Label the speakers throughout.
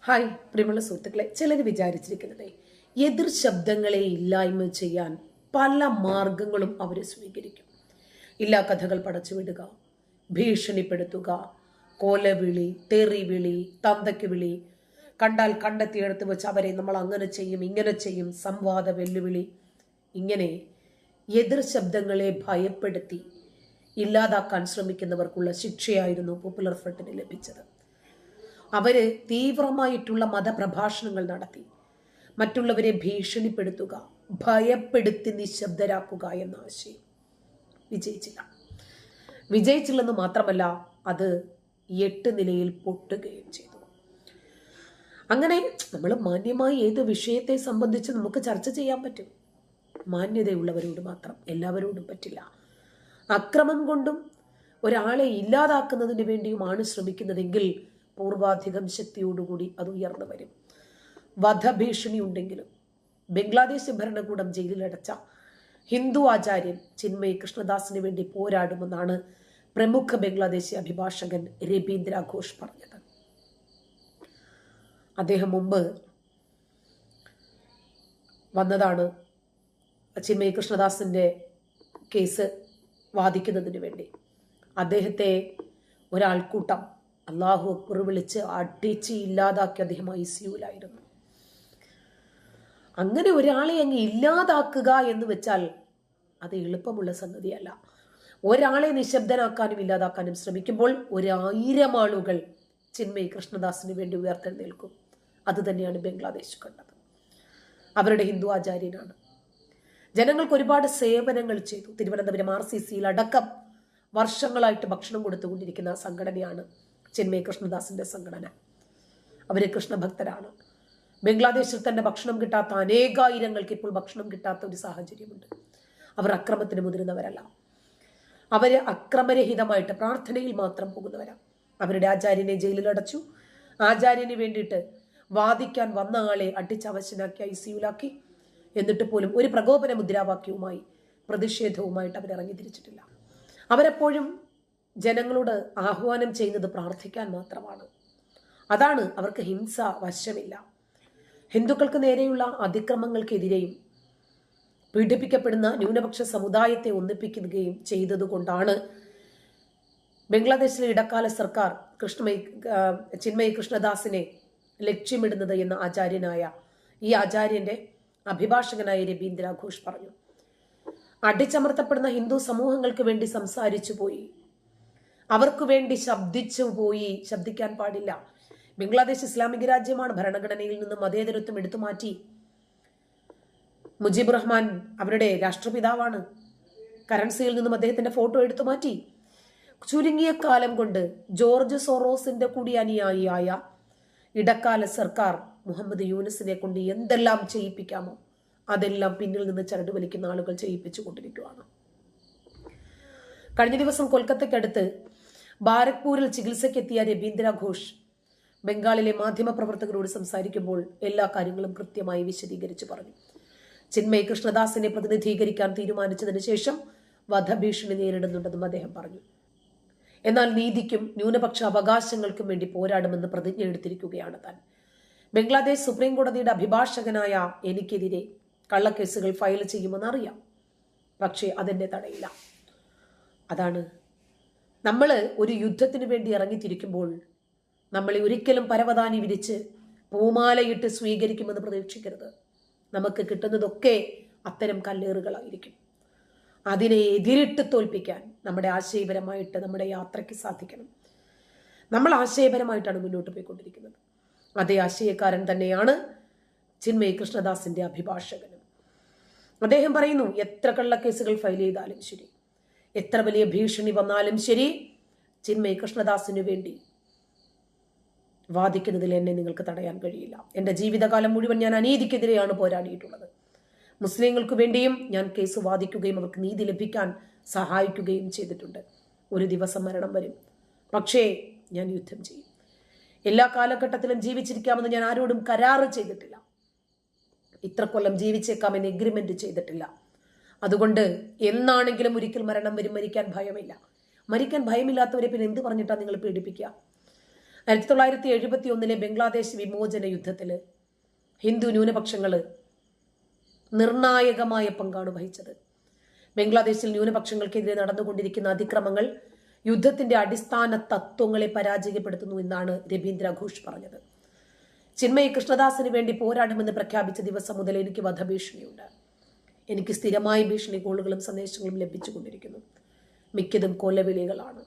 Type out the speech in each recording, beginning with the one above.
Speaker 1: Hi പ്രിയമുള്ള സുഹൃത്തുക്കളെ, ചിലർ വിചാരിച്ചിരിക്കുന്നത് എതിർ ശബ്ദങ്ങളെ ഇല്ലായ്മ ചെയ്യാൻ പല മാർഗങ്ങളും അവർ സ്വീകരിക്കും. ഇല്ലാ കഥകൾ പടച്ചുവിടുക, ഭീഷണിപ്പെടുത്തുക, കോലവിളി, തെറിവിളി, തന്തയ്ക്ക് വിളി, കണ്ടാൽ കണ്ടെത്തിയെടുത്ത് വെച്ച് അവരെ നമ്മൾ അങ്ങനെ ചെയ്യും ഇങ്ങനെ ചെയ്യും, സംവാദ വെല്ലുവിളി, ഇങ്ങനെ എതിർ ശബ്ദങ്ങളെ ഭയപ്പെടുത്തി ഇല്ലാതാക്കാൻ ശ്രമിക്കുന്നവർക്കുള്ള ശിക്ഷയായിരുന്നു പോപ്പുലർ ഫ്രണ്ടിന് ലഭിച്ചത്. അവര് തീവ്രമായിട്ടുള്ള മതപ്രഭാഷണങ്ങൾ നടത്തി മറ്റുള്ളവരെ ഭീഷണിപ്പെടുത്തുക, ഭയപ്പെടുത്തി നിശബ്ദരാക്കുക എന്ന ആശയം വിജയിച്ചില്ലെന്ന് മാത്രമല്ല, അത് 8 നിലയിൽ പൊട്ടുകയും ചെയ്തു. അങ്ങനെ നമ്മൾ മാന്യമായി ഏത് വിഷയത്തെ സംബന്ധിച്ച് നമുക്ക് ചർച്ച ചെയ്യാൻ പറ്റും. മാന്യതയുള്ളവരോട് മാത്രം, എല്ലാവരോടും പറ്റില്ല. അക്രമം കൊണ്ടും ഒരാളെ ഇല്ലാതാക്കുന്നതിന് വേണ്ടിയുമാണ് ശ്രമിക്കുന്നതെങ്കിൽ പൂർവാധികം ശക്തിയോടുകൂടി അത് ഉയർന്നു വരും. വധഭീഷണി ഉണ്ടെങ്കിലും ബംഗ്ലാദേശ് ഭരണകൂടം ജയിലിലടച്ച ഹിന്ദു ആചാര്യൻ ചിന്മയ് കൃഷ്ണദാസിന് വേണ്ടി പോരാടുമെന്നാണ് പ്രമുഖ ബംഗ്ലാദേശി അഭിഭാഷകൻ രബീന്ദ്ര ഘോഷ് പറഞ്ഞത്. അദ്ദേഹം മുമ്പ് വന്നതാണ് ചിന്മയ് കൃഷ്ണദാസിന്റെ കേസ് വാദിക്കുന്നതിന് വേണ്ടി. അദ്ദേഹത്തെ ഒരാൾക്കൂട്ടം അല്ലാഹു അക്ബർ വിളിച്ച് അടിച്ച് ഇല്ലാതാക്കി അദ്ദേഹം ICUലായിരുന്നു. അങ്ങനെ ഒരാളെ അങ്ങ് ഇല്ലാതാക്കുക എന്ന് വെച്ചാൽ അത് എളുപ്പമുള്ള സംഗതിയല്ല. ഒരാളെ നിശബ്ദനാക്കാനും ഇല്ലാതാക്കാനും ശ്രമിക്കുമ്പോൾ 1000 ആളുകൾ ചിന്മയ് കൃഷ്ണദാസിന് വേണ്ടി ഉയർത്തെഴുന്നേൽക്കും. അത് തന്നെയാണ് ബംഗ്ലാദേശ് കണ്ടത്. അവരുടെ ഹിന്ദു ആചാര്യനാണ്. ജനങ്ങൾക്ക് ഒരുപാട് സേവനങ്ങൾ ചെയ്തു. തിരുവനന്തപുരം RCCയിൽ അടക്കം വർഷങ്ങളായിട്ട് ഭക്ഷണം കൊടുത്തുകൊണ്ടിരിക്കുന്ന സംഘടനയാണ് ചിന്മയ് കൃഷ്ണദാസിന്റെ സംഘടന. അവര് കൃഷ്ണഭക്തരാണ്. ബംഗ്ലാദേശിൽ തന്നെ ഭക്ഷണം കിട്ടാത്ത അനേകായിരങ്ങൾക്ക് ഇപ്പോൾ ഭക്ഷണം കിട്ടാത്ത ഒരു സാഹചര്യമുണ്ട്. അവർ അക്രമത്തിന് മുതിരുന്നവരല്ല. അവര് അക്രമരഹിതമായിട്ട് പ്രാർത്ഥനയിൽ മാത്രം പോകുന്നവരാണ്. അവരുടെ ആചാര്യനെ ജയിലിലടച്ചു. ആചാര്യന് വേണ്ടിയിട്ട് വാദിക്കാൻ വന്ന ആളെ അടിച്ചവശനാക്കി ICUലാക്കി. എന്നിട്ട് പോലും ഒരു പ്രകോപന മുദ്രാവാക്യവുമായി പ്രതിഷേധവുമായിട്ട് അവരിറങ്ങി തിരിച്ചിട്ടില്ല. അവരെപ്പോഴും ജനങ്ങളോട് ആഹ്വാനം ചെയ്യുന്നത് പ്രാർത്ഥിക്കാൻ മാത്രമാണ്. അതാണ്, അവർക്ക് ഹിംസ വശമില്ല. ഹിന്ദുക്കൾക്ക് നേരെയുള്ള അതിക്രമങ്ങൾക്കെതിരെയും പീഡിപ്പിക്കപ്പെടുന്ന ന്യൂനപക്ഷ സമുദായത്തെ ഒന്നിപ്പിക്കുകയും ചെയ്തതുകൊണ്ടാണ് ബംഗ്ലാദേശിലെ ഇടക്കാല സർക്കാർ ചിന്മയ് കൃഷ്ണദാസിനെ ലക്ഷ്യമിടുന്നത് എന്ന് ഈ ആചാര്യന്റെ അഭിഭാഷകനായ രബീന്ദ്ര ഘോഷ് പറഞ്ഞു. അടിച്ചമർത്തപ്പെടുന്ന ഹിന്ദു സമൂഹങ്ങൾക്ക് വേണ്ടി സംസാരിച്ചു പോയി, അവർക്ക് വേണ്ടി ശബ്ദിച്ചു പോയി. ശബ്ദിക്കാൻ പാടില്ല. ബംഗ്ലാദേശ് ഇസ്ലാമിക രാജ്യമാണ്. ഭരണഘടനയിൽ നിന്ന് മതേതരത്വം എടുത്തു മാറ്റി. മുജീബ് റഹ്മാൻ അവരുടെ രാഷ്ട്രപിതാവാണ്. കറൻസിയിൽ നിന്നും അദ്ദേഹത്തിന്റെ ഫോട്ടോ എടുത്തു മാറ്റി. ചുരുങ്ങിയ കാലം കൊണ്ട് ജോർജ് സോറോസിന്റെ കൂടി അനുയായിയായ ഇടക്കാല സർക്കാർ മുഹമ്മദ് യൂനസിനെ കൊണ്ട് എന്തെല്ലാം ചെയ്യിപ്പിക്കാമോ അതെല്ലാം പിന്നിൽ നിന്ന് ചരട് വലിക്കുന്ന ആളുകൾ ചെയ്യിപ്പിച്ചു കൊണ്ടിരിക്കുകയാണ്. കഴിഞ്ഞ ദിവസം കൊൽക്കത്തയ്ക്കടുത്ത് ബാരക്പൂരിൽ ചികിത്സയ്ക്കെത്തിയ രബീന്ദ്ര ഘോഷ് ബംഗാളിലെ മാധ്യമപ്രവർത്തകരോട് സംസാരിക്കുമ്പോൾ എല്ലാ കാര്യങ്ങളും കൃത്യമായി വിശദീകരിച്ചു പറഞ്ഞു. ചിന്മയ് കൃഷ്ണദാസിനെ പ്രതിനിധീകരിക്കാൻ തീരുമാനിച്ചതിന് ശേഷം വധഭീഷണി നേരിടുന്നുണ്ടെന്നും അദ്ദേഹം പറഞ്ഞു. എന്നാൽ നീതിക്കും ന്യൂനപക്ഷ അവകാശങ്ങൾക്കും വേണ്ടി പോരാടുമെന്ന് പ്രതിജ്ഞ എടുത്തിരിക്കുകയാണ് താൻ. ബംഗ്ലാദേശ് സുപ്രീം കോടതിയുടെ അഭിഭാഷകനായ എനിക്കെതിരെ കള്ളക്കേസുകൾ ഫയൽ ചെയ്യുമെന്ന് അറിയാം, പക്ഷേ അതെന്നെ തടയില്ല. അതാണ്, നമ്മൾ ഒരു യുദ്ധത്തിന് വേണ്ടി ഇറങ്ങിത്തിരിക്കുമ്പോൾ നമ്മളെ ഒരിക്കലും പരവതാനി വിരിച്ച് പൂമാലയിട്ട് സ്വീകരിക്കുമെന്ന് പ്രതീക്ഷിക്കരുത്. നമുക്ക് കിട്ടുന്നതൊക്കെ അത്തരം കല്ലേറുകളായിരിക്കും. അതിനെ എതിരിട്ട് തോൽപ്പിക്കാൻ നമ്മുടെ ആശയപരമായിട്ട് നമ്മുടെ യാത്രയ്ക്ക് സാധിക്കണം. നമ്മൾ ആശയപരമായിട്ടാണ് മുന്നോട്ട് പോയിക്കൊണ്ടിരിക്കുന്നത്. അതേ ആശയക്കാരൻ തന്നെയാണ് ചിന്മയ് കൃഷ്ണദാസിന്റെ അഭിഭാഷകനും. അദ്ദേഹം പറയുന്നു, എത്ര കള്ളക്കേസുകൾ ഫയൽ ചെയ്താലും ശരി, എത്ര വലിയ ഭീഷണി വന്നാലും ശരി, ചിന്മയ് കൃഷ്ണദാസിനു വേണ്ടി വാദിക്കുന്നതിൽ എന്നെ നിങ്ങൾക്ക് തടയാൻ കഴിയില്ല. എൻ്റെ ജീവിതകാലം മുഴുവൻ ഞാൻ അനീതിക്കെതിരെയാണ് പോരാടിയിട്ടുള്ളത്. മുസ്ലിങ്ങൾക്ക് വേണ്ടിയും ഞാൻ കേസ് വാദിക്കുകയും അവർക്ക് നീതി ലഭിക്കാൻ സഹായിക്കുകയും ചെയ്തിട്ടുണ്ട്. ഒരു ദിവസം മരണം വരും, പക്ഷേ ഞാൻ യുദ്ധം ചെയ്യും. എല്ലാ കാലഘട്ടത്തിലും ജീവിച്ചിരിക്കാമെന്ന് ഞാൻ ആരോടും കരാറ് ചെയ്തിട്ടില്ല. ഇത്ര കൊല്ലം ജീവിച്ചേക്കാമെന്ന് എഗ്രിമെന്റ് ചെയ്തിട്ടില്ല. അതുകൊണ്ട് എന്നാണെങ്കിലും ഒരിക്കൽ മരണം വരും. മരിക്കാൻ ഭയമില്ല. മരിക്കാൻ ഭയമില്ലാത്തവരെ പിന്നെ എന്ത് പറഞ്ഞിട്ടാണ് നിങ്ങൾ പീഡിപ്പിക്കുക? 1971 ബംഗ്ലാദേശ് വിമോചന യുദ്ധത്തിൽ ഹിന്ദു ന്യൂനപക്ഷങ്ങൾ നിർണായകമായ പങ്കാണ് വഹിച്ചത്. ബംഗ്ലാദേശിൽ ന്യൂനപക്ഷങ്ങൾക്കെതിരെ നടന്നുകൊണ്ടിരിക്കുന്ന അതിക്രമങ്ങൾ യുദ്ധത്തിന്റെ അടിസ്ഥാന തത്വങ്ങളെ പരാജയപ്പെടുത്തുന്നു എന്നാണ് രവീന്ദ്ര ഘോഷ് പറഞ്ഞത്. ചിന്മയി കൃഷ്ണദാസിന് വേണ്ടി പോരാടുമെന്ന് പ്രഖ്യാപിച്ച ദിവസം മുതൽ എനിക്ക് വധഭീഷണിയുണ്ട്. എനിക്ക് സ്ഥിരമായി ഭീഷണി കോളുകളും സന്ദേശങ്ങളും ലഭിച്ചുകൊണ്ടിരിക്കുന്നു. മിക്കതും കൊലവിളികളാണ്.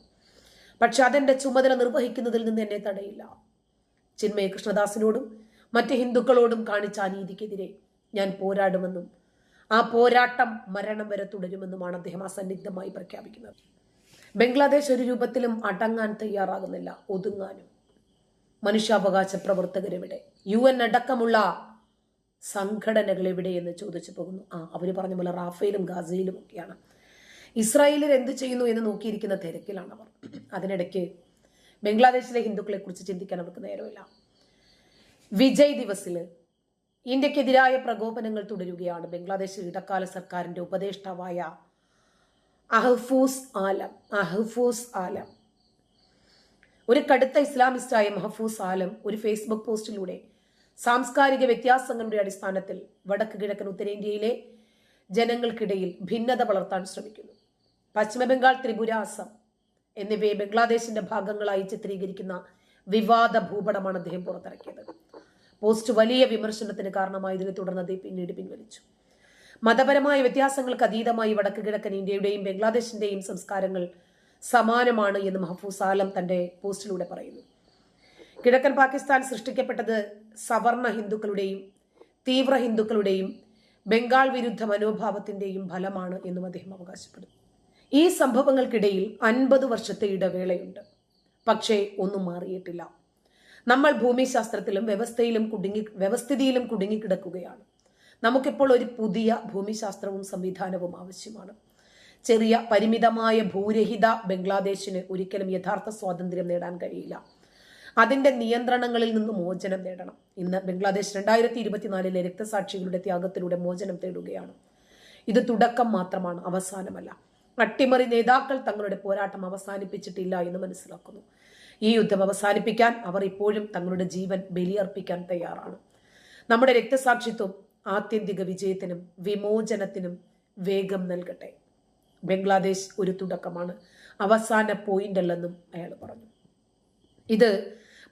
Speaker 1: പക്ഷെ അതെന്റെ ചുമതല നിർവഹിക്കുന്നതിൽ നിന്ന് എന്നെ തടയില്ല. ചിന്മയി കൃഷ്ണദാസിനോടും മറ്റ് ഹിന്ദുക്കളോടും കാണിച്ച അനീതിക്കെതിരെ ഞാൻ പോരാടുമെന്നും ആ പോരാട്ടം മരണം വരെ തുടരുമെന്നുമാണ് അദ്ദേഹം അസന്നിഗ്ധമായി പ്രഖ്യാപിക്കുന്നത്. ബംഗ്ലാദേശ് ഒരു രൂപത്തിലും അടങ്ങാൻ തയ്യാറാകുന്നില്ല, ഒതുങ്ങാനും. മനുഷ്യാവകാശ പ്രവർത്തകരെവിടെ? UN അടക്കമുള്ള സംഘടനകൾ എവിടെയെന്ന് ചോദിച്ചു പോകുന്നു. അവര് പറഞ്ഞ പോലെ റാഫേലും ഗാസയിലും ഒക്കെയാണ്. ഇസ്രായേലിൽ എന്ത് ചെയ്യുന്നു എന്ന് നോക്കിയിരിക്കുന്ന തിരക്കിലാണ് അവർ. അതിനിടയ്ക്ക് ബംഗ്ലാദേശിലെ ഹിന്ദുക്കളെ കുറിച്ച് ചിന്തിക്കാൻ അവർക്ക് നേരമില്ല. വിജയ് ദിവസില് ഇന്ത്യക്കെതിരായ പ്രകോപനങ്ങൾ തുടരുകയാണ്. ബംഗ്ലാദേശ് ഇടക്കാല സർക്കാരിന്റെ ഉപദേഷ്ടാവായ മഹഫൂസ് ആലം ഒരു കടുത്ത ഇസ്ലാമിസ്റ്റായ മഹഫൂസ് ആലം ഒരു ഫേസ്ബുക്ക് പോസ്റ്റിലൂടെ സാംസ്കാരിക വ്യത്യാസങ്ങളുടെ അടിസ്ഥാനത്തിൽ വടക്ക് കിഴക്കൻ ഉത്തരേന്ത്യയിലെ ജനങ്ങൾക്കിടയിൽ ഭിന്നത വളർത്താൻ ശ്രമിക്കുന്നു. പശ്ചിമബംഗാൾ, ത്രിപുര, അസം എന്നിവയെ ബംഗ്ലാദേശിന്റെ ഭാഗങ്ങളായി ചിത്രീകരിക്കുന്ന വിവാദ ഭൂപടമാണ് അദ്ദേഹം പുറത്തിറക്കിയത്. പോസ്റ്റ് വലിയ വിമർശനത്തിന് കാരണമായതിനെ തുടർന്ന് അദ്ദേഹം പിന്നീട് പിൻവലിച്ചു. മതപരമായ വ്യത്യാസങ്ങൾക്ക് അതീതമായി വടക്ക് കിഴക്കൻ ഇന്ത്യയുടെയും ബംഗ്ലാദേശിന്റെയും സംസ്കാരങ്ങൾ സമാനമാണ് എന്ന് മഹഫൂസ് ആലം തന്റെ പോസ്റ്റിലൂടെ പറയുന്നു. കിഴക്കൻ പാകിസ്ഥാൻ സൃഷ്ടിക്കപ്പെട്ടത് സവർണ ഹിന്ദുക്കളുടെയും തീവ്ര ഹിന്ദുക്കളുടെയും ബംഗാൾ വിരുദ്ധ മനോഭാവത്തിന്റെയും ഫലമാണ് എന്നും അദ്ദേഹം അവകാശപ്പെടുന്നു. ഈ സംഭവങ്ങൾക്കിടയിൽ 50 വർഷത്തെ ഇടവേളയുണ്ട്. പക്ഷേ ഒന്നും മാറിയിട്ടില്ല. നമ്മൾ ഭൂമിശാസ്ത്രത്തിലും വ്യവസ്ഥിതിയിലും കുടുങ്ങിക്കിടക്കുകയാണ്. നമുക്കിപ്പോൾ ഒരു പുതിയ ഭൂമിശാസ്ത്രവും സംവിധാനവും ആവശ്യമാണ്. ചെറിയ പരിമിതമായ ഭൂരഹിത ബംഗ്ലാദേശിന് ഒരിക്കലും യഥാർത്ഥ സ്വാതന്ത്ര്യം നേടാൻ കഴിയില്ല. അതിന്റെ നിയന്ത്രണങ്ങളിൽ നിന്ന് മോചനം നേടണം. ഇന്ന് ബംഗ്ലാദേശ് 2024 രക്തസാക്ഷികളുടെ ത്യാഗത്തിലൂടെ മോചനം തേടുകയാണ്. ഇത് തുടക്കം മാത്രമാണ്, അവസാനമല്ല. അട്ടിമറി നേതാക്കൾ തങ്ങളുടെ പോരാട്ടം അവസാനിപ്പിച്ചിട്ടില്ല എന്ന് മനസ്സിലാക്കുന്നു. ഈ യുദ്ധം അവസാനിപ്പിക്കാൻ അവർ ഇപ്പോഴും തങ്ങളുടെ ജീവൻ ബലിയർപ്പിക്കാൻ തയ്യാറാണ്. നമ്മുടെ രക്തസാക്ഷിത്വം ആത്യന്തിക വിജയത്തിനും വിമോചനത്തിനും വേഗം നൽകട്ടെ. ബംഗ്ലാദേശ് ഒരു തുടക്കമാണ്, അവസാന പോയിന്റ് അല്ലെന്നും അയാൾ പറഞ്ഞു. ഇത്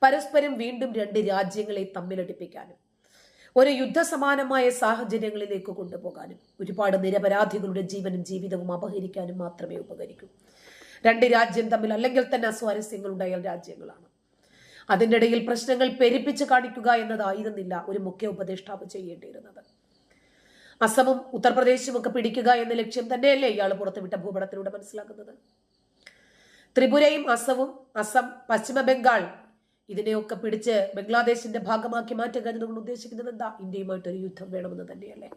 Speaker 1: പരസ്പരം വീണ്ടും 2 രാജ്യങ്ങളെ തമ്മിലടിപ്പിക്കാനും ഒരു യുദ്ധസമാനമായ സാഹചര്യങ്ങളിലേക്ക് കൊണ്ടുപോകാനും ഒരുപാട് നിരപരാധികളുടെ ജീവനും ജീവിതവും അപഹരിക്കാനും മാത്രമേ ഉപകരിക്കൂ. 2 രാജ്യം തമ്മിൽ അല്ലെങ്കിൽ തന്നെ അസ്വാരസ്യങ്ങളുണ്ടായ രാജ്യങ്ങളാണ്. അതിൻ്റെ ഇടയിൽ പ്രശ്നങ്ങൾ പെരുപ്പിച്ച് കാണിക്കുക എന്നതായിരുന്നില്ല ഒരു മുഖ്യ ഉപദേഷ്ടാവ് ചെയ്യേണ്ടിയിരുന്നത്. അസമും ഉത്തർപ്രദേശും ഒക്കെ പിടിക്കുക എന്ന ലക്ഷ്യം തന്നെയല്ലേ ഇയാൾ പുറത്തുവിട്ട ഭൂപടത്തിലൂടെ മനസ്സിലാക്കുന്നത്. ത്രിപുരയും അസം, പശ്ചിമ ബംഗാൾ ഇതിനെയൊക്കെ പിടിച്ച് ബംഗ്ലാദേശിന്റെ ഭാഗമാക്കി മാറ്റുക എന്നതുകൊണ്ട് ഉദ്ദേശിക്കുന്നത് എന്താ? ഇന്ത്യയുമായിട്ടൊരു യുദ്ധം വേണമെന്ന് തന്നെയല്ലേ.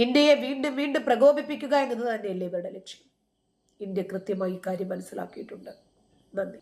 Speaker 1: ഇന്ത്യയെ വീണ്ടും വീണ്ടും പ്രകോപിപ്പിക്കുക എന്നത് തന്നെയല്ലേ ഇവരുടെ ലക്ഷ്യം. ഇന്ത്യ കൃത്യമായി കാര്യം മനസ്സിലാക്കിയിട്ടുണ്ട്. നന്ദി.